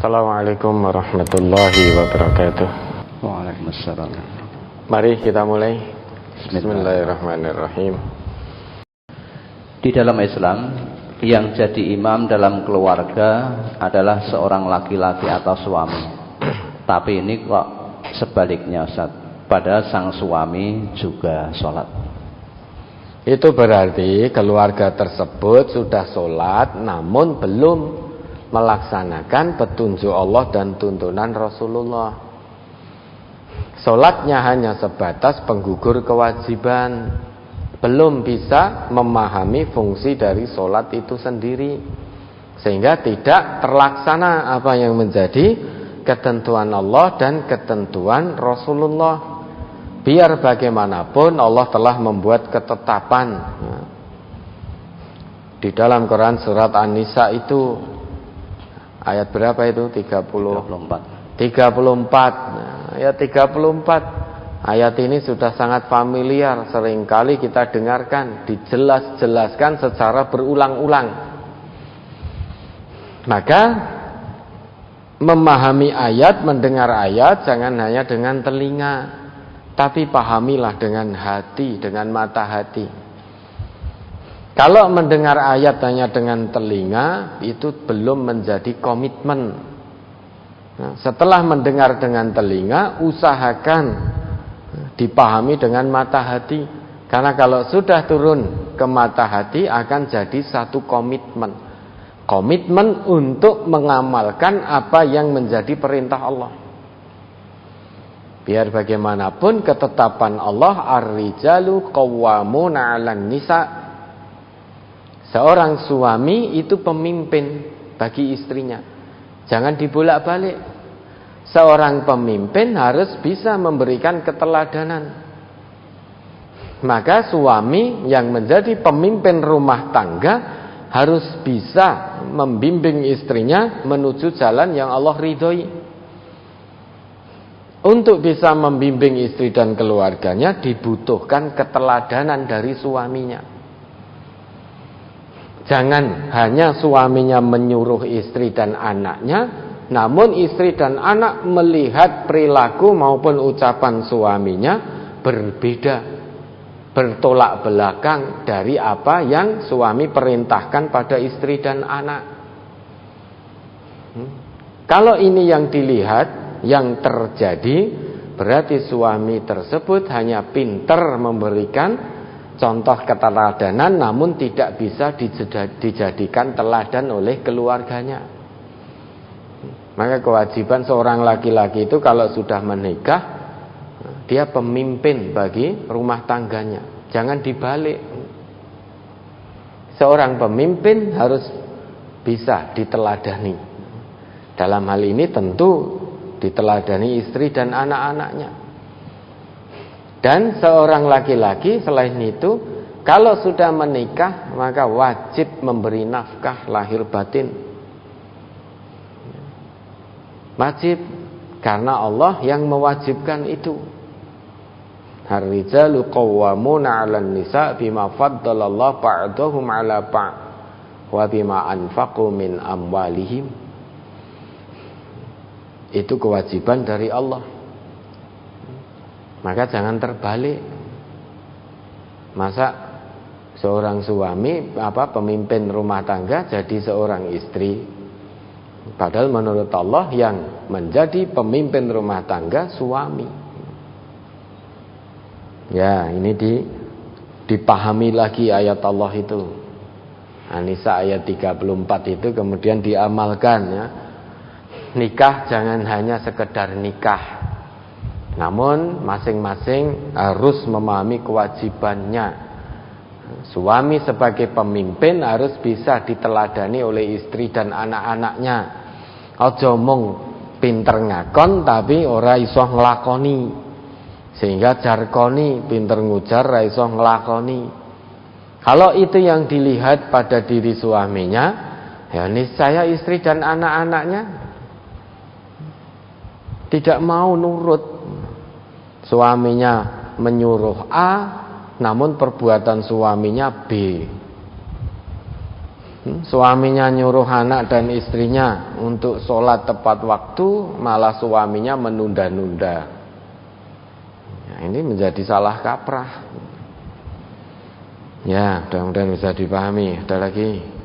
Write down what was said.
Assalamualaikum warahmatullahi wabarakatuh. Waalaikumsalam. Mari kita mulai. Bismillahirrahmanirrahim. Di dalam Islam, yang jadi imam dalam keluarga adalah seorang laki-laki atau suami. Tapi ini kok sebaliknya, Ustaz. Padahal sang suami juga sholat. Itu berarti keluarga tersebut sudah sholat namun belum melaksanakan petunjuk Allah dan tuntunan Rasulullah. Sholatnya hanya sebatas penggugur kewajiban, belum bisa memahami fungsi dari sholat itu sendiri, sehingga tidak terlaksana apa yang menjadi ketentuan Allah dan ketentuan Rasulullah. Biar bagaimanapun Allah telah membuat ketetapan di dalam Quran surat An-Nisa itu ayat berapa itu? 34. Ayat 34. Ayat ini sudah sangat familiar, seringkali kita dengarkan, dijelaskan secara berulang-ulang. Maka memahami ayat, mendengar ayat jangan hanya dengan telinga, tapi pahamilah dengan hati, dengan mata hati. Kalau mendengar ayat hanya dengan telinga, itu belum menjadi komitmen. Nah, setelah mendengar dengan telinga, usahakan dipahami dengan mata hati. Karena kalau sudah turun ke mata hati, akan jadi satu komitmen. Komitmen untuk mengamalkan apa yang menjadi perintah Allah. Biar bagaimanapun ketetapan Allah, ar-rijalu qawwamuna 'alan nisa. Seorang suami itu pemimpin bagi istrinya. Jangan dibolak-balik. Seorang pemimpin harus bisa memberikan keteladanan. Maka suami yang menjadi pemimpin rumah tangga harus bisa membimbing istrinya menuju jalan yang Allah ridhoi. Untuk bisa membimbing istri dan keluarganya dibutuhkan keteladanan dari suaminya. Jangan hanya suaminya menyuruh istri dan anaknya, namun istri dan anak melihat perilaku maupun ucapan suaminya berbeda, bertolak belakang dari apa yang suami perintahkan pada istri dan anak. Kalau ini yang dilihat, yang terjadi, berarti suami tersebut hanya pintar memberikan contoh keteladanan, namun tidak bisa dijadikan teladan oleh keluarganya. Maka kewajiban seorang laki-laki itu kalau sudah menikah, dia pemimpin bagi rumah tangganya. Jangan dibalik. Seorang pemimpin harus bisa diteladani. Dalam hal ini tentu diteladani istri dan anak-anaknya. Dan seorang laki-laki selain itu, kalau sudah menikah maka wajib memberi nafkah lahir batin. Wajib, karena Allah yang mewajibkan itu. Ar-rijalu qawwamuna 'alan nisa bima faddalallahu ba'dahum 'ala ba'd wa bima anfaqu min amwalihim. Itu kewajiban dari Allah. Maka jangan terbalik. Masa seorang suami pemimpin rumah tangga jadi seorang istri, padahal menurut Allah yang menjadi pemimpin rumah tangga suami. Ya, ini dipahami lagi ayat Allah itu. An-Nisa ayat 34 itu kemudian diamalkan ya. Nikah jangan hanya sekedar nikah, namun masing-masing harus memahami kewajibannya. Suami sebagai pemimpin harus bisa diteladani oleh istri dan anak-anaknya. Aja mung pinter ngakon tapi ora iso nglakoni. Sehingga jarkoni pinter ngujar ora iso nglakoni. Kalau itu yang dilihat pada diri suaminya, ya niscaya istri dan anak-anaknya tidak mau nurut. Suaminya menyuruh A, namun perbuatan suaminya B. Suaminya nyuruh anak dan istrinya untuk sholat tepat waktu, malah suaminya menunda-nunda. Ini menjadi salah kaprah. Ya, mudah-mudahan bisa dipahami. Ada lagi?